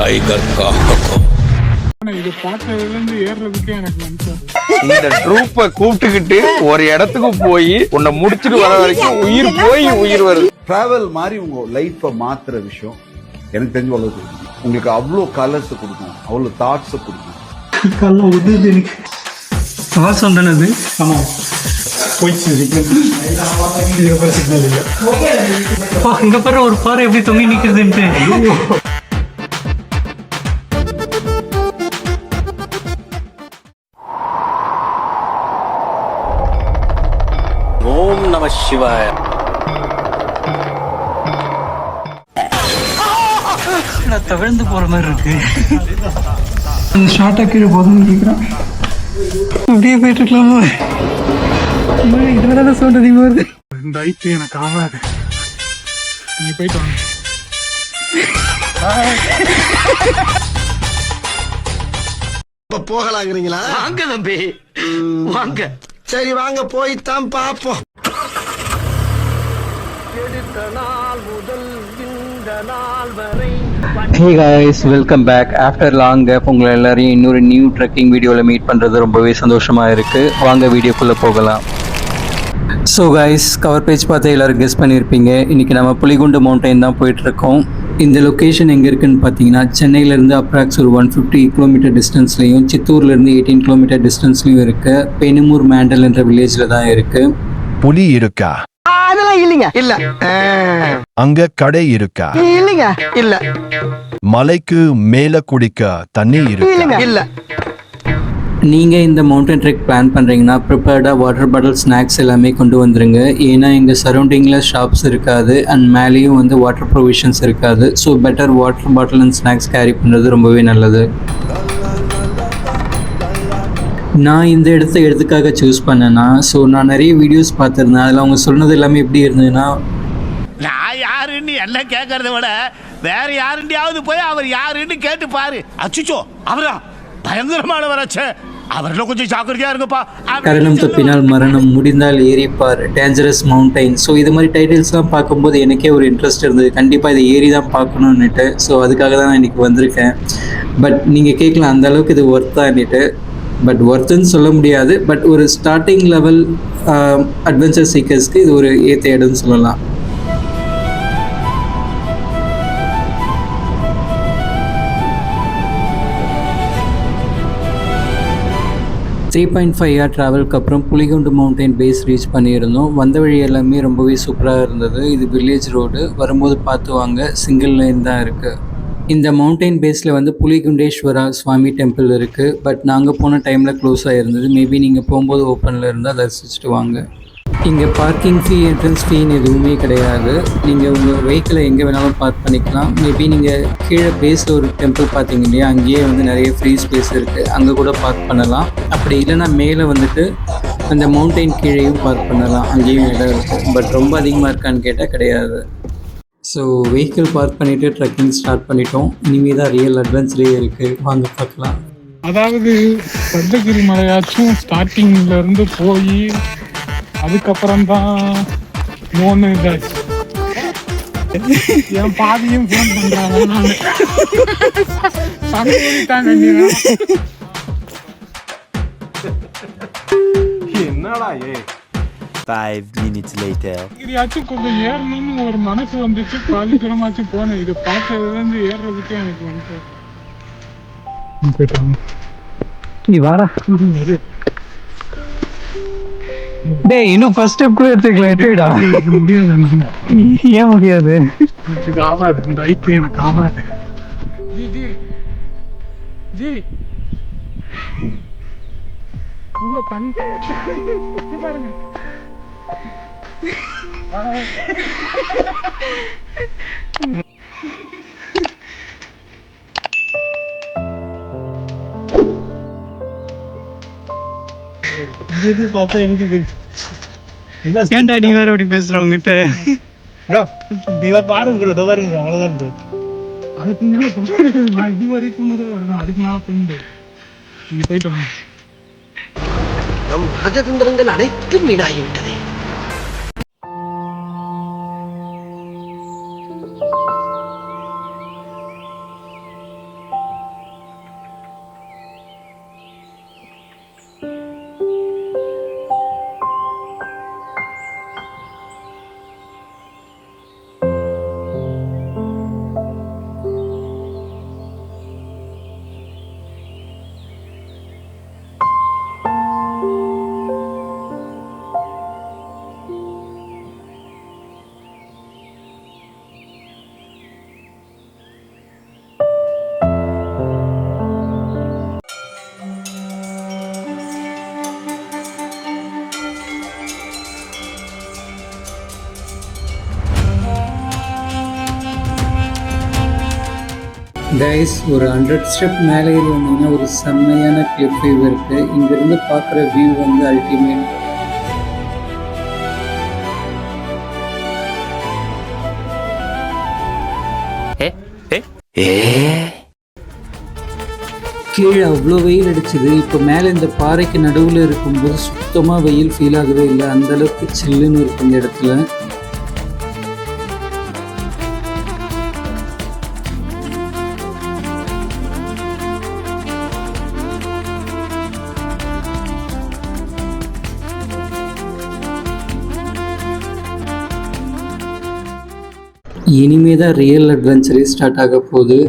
Tiger का हुक्म। இது பார்த்ததுல இருந்து ஏறதுக்கே எனக்கு மனசு இந்த ட்ரூப்பை கூப்பிட்டுக்கிட்டு ஒரு இடத்துக்கு போய் உன்னை முடிச்சிட்டு வர வரைக்கும் உயிர் போய் உயிர் வருது. டிராவல் மாதிரி உங்க லைஃப்பை மாத்துற விஷயம் எனக்கு தெரிஞ்ச அளவுக்கு உங்களுக்கு அவ்வளோ கலர்ஸ் கொடுக்கும், அவ்வளோ தாட்ஸ் கொடுக்கும். கல்ல உதவுது எனக்கு சவா சொன்னது. ஆமா போயிடுச்சு. அங்க பாரு ஒரு பாறை எப்படி தொங்கி நிக்குதுன்ட்டு. ओम नमः शिवाय। நான் தவிழ்ந்து போற மாதிரி இருக்கு. ஷார்ட்டா கீழே போதும்னு கேட்குறான். அப்படியே போயிட்டு இருக்கலாமா? இதனால சொல்றது அதிகமா வருது. இந்த ஐட்டு எனக்கு ஆகாது. நீங்க போயிட்டு வாங்க. போகலாங்கிறீங்களா? வாங்க தம்பி வாங்க. சரி வாங்க போய்தான் பாப்போம். Hey guys, welcome back. After long gap உங்களை எல்லாரையும் இன்னொரு நியூ ட்ரெக்கிங் வீடியோவில் மீட் பண்ணுறது ரொம்பவே சந்தோஷமாக இருக்குது. வாங்க வீடியோக்குள்ளே போகலாம். ஸோ கைஸ், கவர் பேஜ் பார்த்து எல்லோரும் கெஸ் பண்ணியிருப்பீங்க. இன்றைக்கி நம்ம புலிகுண்டு மவுண்டைன் தான் போயிட்டுருக்கோம். இந்த லொக்கேஷன் எங்கே இருக்குதுன்னு பார்த்தீங்கன்னா சென்னையிலேருந்து அப்ராக்ஸ் ஒரு 150 கிலோமீட்டர் டிஸ்டன்ஸ்லையும் சித்தூர்லேருந்து 18 கிலோமீட்டர் டிஸ்டன்ஸ்லையும் இருக்க பெனுமூர் மேண்டல் என்ற வில்லேஜில் தான் இருக்குது. புலி இருக்கா? அதெல்லாம் இல்லைங்க. இல்ல. அங்க கடை இருக்கா? இல்லைங்க. இல்ல. மலைக்கு மேல குடிக்க தண்ணி இருக்கா? இல்ல. நீங்கள் இந்த மவுண்டன் ட்ரெக் பிளான் பண்ணுறீங்கன்னா ப்ரிப்பேர்டாக வாட்டர் பாட்டில் ஸ்நாக்ஸ் எல்லாமே கொண்டு வந்துருங்க. ஏன்னா எங்கள் சரௌண்டிங்கில் ஷாப்ஸ் இருக்காது அண்ட் மேலேயும் வந்து வாட்டர் ப்ரொவிஷன்ஸ் இருக்காது. So better water bottle and snacks carry பண்ணுறது ரொம்பவே நல்லது. நான் இந்த இடத்த எதுக்காக சூஸ் பண்ணேன்னா, ஸோ நான் நிறைய வீடியோஸ் பார்த்துருந்தேன். அதில் அவங்க சொன்னது எல்லாமே எப்படி இருந்ததுன்னா, நான் யாருன்னு எல்லாம் கேட்கறத விட வேற யாருண்டியாவது போய் அவர் யாருன்னு கேட்டு பாரு. அச்சுச்சோ அவரா பயங்கரமானவராச்சே, அவர்ல கொஞ்சம் ஜாக்கிரதையா இருங்கப்பா. கரணம் தப்பினால் மரணம், முடிந்தால் ஏறிப்பார், டேஞ்சரஸ் மவுண்டைன். ஸோ இது மாதிரி டைட்டில்ஸ்லாம் பார்க்கும்போது எனக்கே ஒரு இன்ட்ரெஸ்ட் இருந்தது. கண்டிப்பாக இதை ஏறி தான் பார்க்கணுன்னுட்டு. ஸோ அதுக்காக தான் நான் இன்றைக்கி வந்திருக்கேன். பட் நீங்கள் கேட்கலாம் அந்த அளவுக்கு இது ஒர்த்தான்னுட்டு. பட் ஒர்த்துன்னு சொல்ல முடியாது. பட் ஒரு ஸ்டார்டிங் லெவல் அட்வென்ச்சர் சீக்கர்ஸ்க்கு இது ஒரு ஏற்ற இடம்னு சொல்லலாம். த்ரீ 3.5 hour ட்ராவலுக்கு அப்புறம் புலிகுண்டு மவுண்டைன் பேஸ் ரீச் பண்ணியிருந்தோம். வந்த வழி எல்லாமே ரொம்பவே சூப்பராக இருந்தது. இது வில்லேஜ் ரோடு, வரும்போது பார்த்து வாங்க, சிங்கிள் லைன் தான் இருக்குது. இந்த மவுண்டைன் பேஸில் வந்து புலிகுண்டேஸ்வரா சுவாமி டெம்பிள் இருக்குது. பட் நாங்கள் போன டைமில் க்ளோஸ் ஆகிருந்தது. மேபி நீங்கள் போகும்போது ஓப்பனில் இருந்தால் தரிசிச்சுட்டு வாங்க. இங்கே பார்க்கிங் ஃபீ, என்ட்ரன்ஸ் ஃபீன்னு எதுவுமே கிடையாது. நீங்கள் உங்கள் வெஹிக்கிளை எங்கே வேணாலும் பார்க் பண்ணிக்கலாம். மேபி நீங்கள் கீழே பேஸில் ஒரு டெம்பிள் பார்த்தீங்க இல்லையா, அங்கேயே வந்து நிறைய ஃப்ரீ ஸ்பேஸ் இருக்குது, அங்கே கூட பார்க் பண்ணலாம். அப்படி இல்லைன்னா மேலே வந்துட்டு அந்த மவுண்டைன் கீழேயும் பார்க் பண்ணலாம், அங்கேயும் இடம் இருக்குது. பட் ரொம்ப அதிகமாக இருக்கான்னு கேட்டால் கிடையாது. ஸோ வெஹிக்கிள் பார்க் பண்ணிவிட்டு ட்ரெக்கிங் ஸ்டார்ட் பண்ணிட்டோம். இனிமேல் தான் ரியல் அட்வென்ச்சரே இருக்குது, வாங்க பார்க்கலாம். அதாவது பஞ்சகிரி மலையாச்சும் ஸ்டார்டிங்ல இருந்து போய் அதுக்கப்புறம் தான் மூணு இதாச்சு. என் பாதியும் ஃபோன் பண்றாங்க. நான் சமைத்தாங்க. என்னடா 5 minutes later. இதுயாச்சும் கொஞ்சம் ஏறணும்னு ஒரு மனசு வந்துச்சு. பாதி தூரமாச்சும் போனேன். இது பார்த்ததுலேருந்து ஏறுறதுக்கே எனக்கு வந்து போயிட்டாங்க. நீ வாடா. டேய் இன்னும் ஃபர்ஸ்ட் ஸ்டெப் கூட எடுத்துக்கலாம். எடுத்துடா. முடியாது. ஏன் முடியாது? எனக்கு ஆகாது. இந்த ஐட்டு எனக்கு ஆகாது. ஜி ஜி ஜி உங்க பண்ண பாருங்க. ஏன்டா நீ வேற அப்படி பேசுறவங்கிட்ட? பாருங்க அவ்வளவுதான். அதுக்கு மேல இது வரைக்கும் அதுக்கு மேல போயிட்டு நீங்க போயிட்டு வாங்க. நம் ராஜதந்திரங்கள் அனைத்தும் வீணாகிவிட்டது. கைஸ் ஒரு 100 ஸ்டெப் மேலே ஏறி வந்தீங்கன்னா ஒரு செம்மையான கிளிப் வியூ இருக்குது. இங்கேருந்து பார்க்குற வியூ வந்து அல்டிமேட். கீழே அவ்வளோ வெயில் அடிச்சுது. இப்போ மேலே இந்த பாறைக்கு நடுவில் இருக்கும்போது சுத்தமாக வெயில் ஃபீல் ஆகவே இல்லை. அந்தளவுக்கு சில்லுன்னு இருக்கும் இந்த இடத்துல. இனிமே தான் ரியல் அட்வென்ச்சரே ஸ்டார்ட் ஆக போகுது.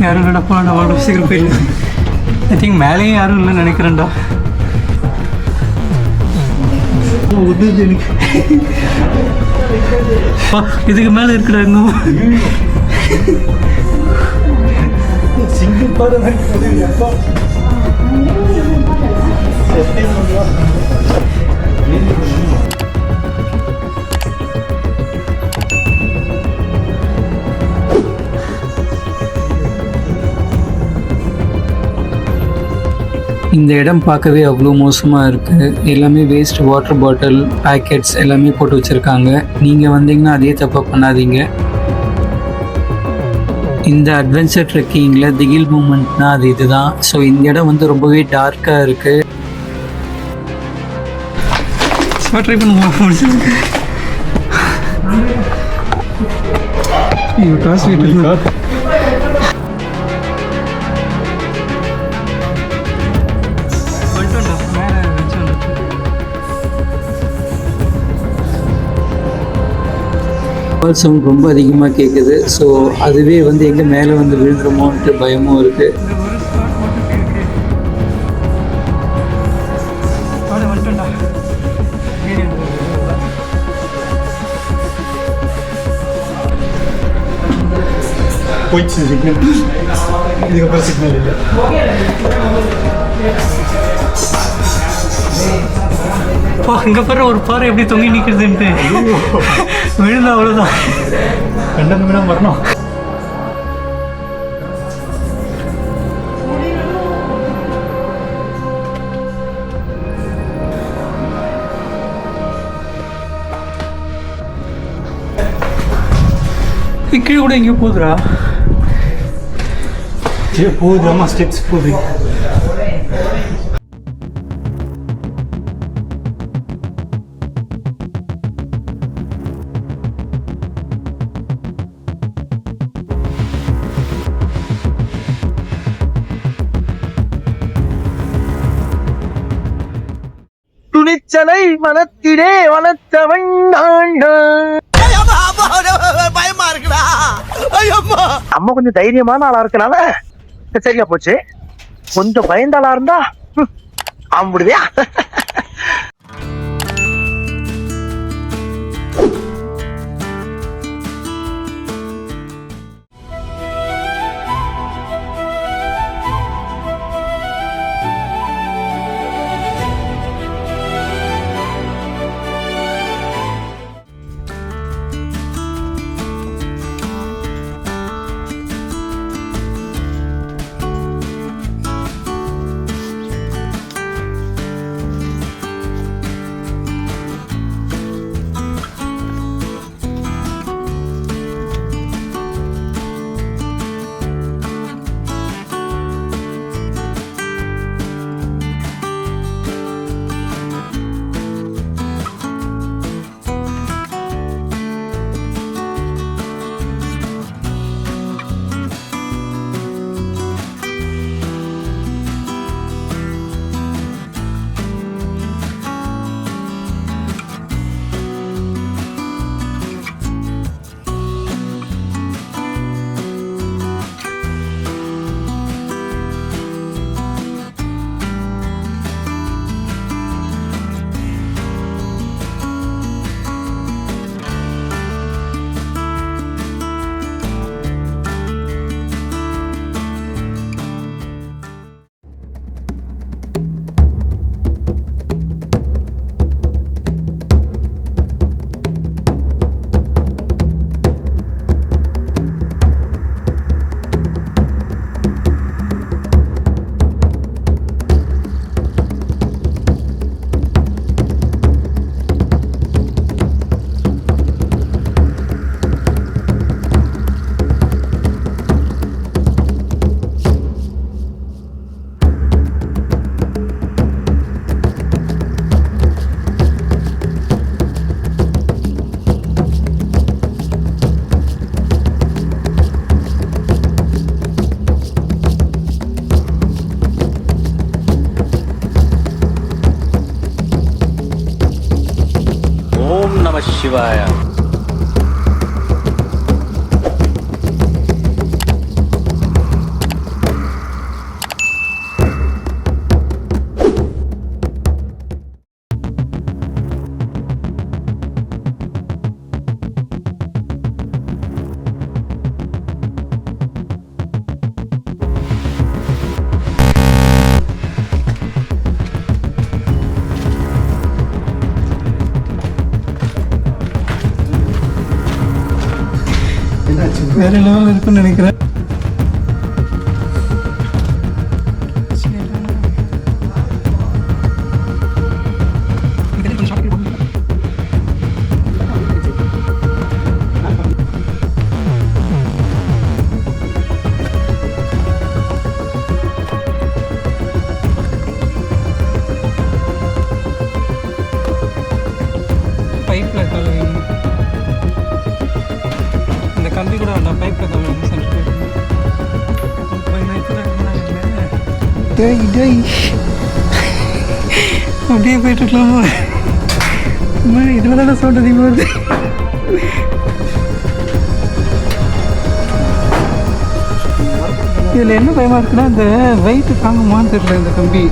யாரும் இல்லைடா, நான் அவ்வளோ சீக்கிரம் போயிடலாம். ஐ திங்க் மேலேயும் யாரும் இல்லைன்னு நினைக்கிறேன்டா. இதுக்கு மேலே இருக்குடா இன்னும். இந்த இடம் பார்க்கவே அவ்வளோ மோசமாக இருக்குது. எல்லாமே வேஸ்ட் வாட்டர் பாட்டில் பேக்கெட்ஸ் எல்லாமே போட்டு வச்சுருக்காங்க. நீங்கள் வந்தீங்கன்னா அதே தப்பாக பண்ணாதீங்க. இந்த அட்வென்ச்சர் ட்ரெக்கிங்கில் திகில் மூமெண்ட்னா அது இதுதான். ஸோ இந்த இடம் வந்து ரொம்பவே டார்க்காக இருக்குது. ட்ரை பண்ணுவோம். கால் சவுண்ட் ரொம்ப அதிகமாக கேட்குது. ஸோ அதுவே வந்து எங்கே மேலே வந்து விழுந்துருமோன்ட்டு பயமும் இருக்குது. போயிடுச்சு சிக்னல். இதுக்கப்புறம் சிக்னல் இல்லை. இங்கே பாரு ஒரு பாறை எப்படி தொங்கி நிற்கிறதுன்ட்டு. விழுந்தா அவ்வளோதான். கண்டன வேணா வரணும். கீழே கூட எங்கேயோ போகுதுடா. போகுதாமா ஸ்டெப்ஸ் போகுது. துணிச்சலை மனத்திலே வளர்த்தவன் பயமா இருக்குடா. அம்மா கொஞ்சம் தைரியமான ஆளா இருக்கனால சரியா போச்சு. கொஞ்சம் பயந்த ஆளா இருந்தா ஆம்பிடுவியா? சிவாயா. வேற லெவலில் இருக்குன்னு நினைக்கிறேன். பைப்பில் கழுவி இந்த கம்பி கூட வேண்டாம், பைப்பில் கழுவி அப்படியே போயிட்டு இருக்கலாமா? இதில் தானே சவுண்ட் அதிகமாக வருது. இதில் என்ன பயமாக இருக்குன்னா இந்த வெயிட் தாங்குமான்னு தெரியல இந்த கம்பி.